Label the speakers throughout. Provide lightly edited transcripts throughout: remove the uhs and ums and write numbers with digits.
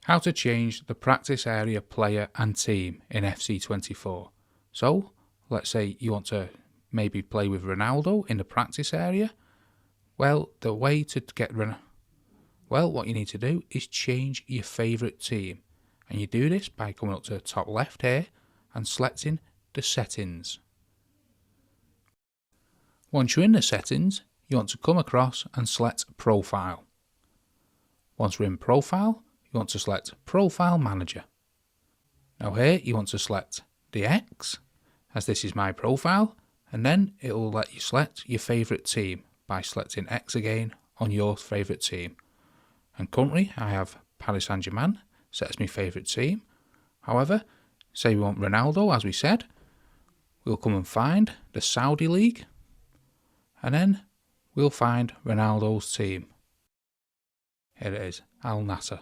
Speaker 1: How to change the practice area player and team in FC24. So, let's say you want to maybe play with Ronaldo in the practice area. Well, what you need to do is change your favourite team. And you do this by coming up to the top left here and selecting the settings. Once you're in the settings, you want to come across and select Profile. Once we're in Profile, you want to select Profile Manager. Now here you want to select the X, as this is my profile, and then it will let you select your favourite team by selecting X again on your favourite team. And currently I have Paris Saint-Germain set as my favourite team. However, say we want Ronaldo, as we said, we'll come and find the Saudi League, and then we'll find Ronaldo's team. Here it is, Al Nassr.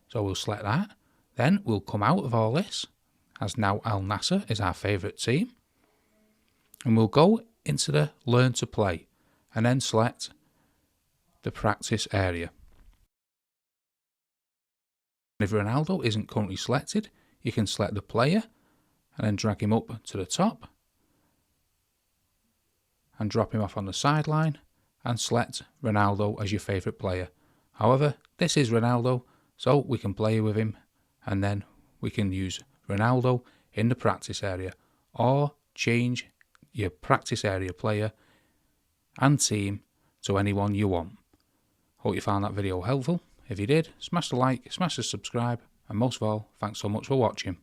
Speaker 1: So we'll select that. Then we'll come out of all this, as now Al Nassr is our favourite team. And we'll go into the Learn to Play, and then select the practice area. If Ronaldo isn't currently selected, you can select the player, and then drag him up to the top, and drop him off on the sideline, and select Ronaldo as your favourite player. However, this is Ronaldo, so we can play with him, and then we can use Ronaldo in the practice area, or change your practice area player and team to anyone you want. Hope you found that video helpful. If you did, smash the like, smash the subscribe, and most of all, thanks so much for watching.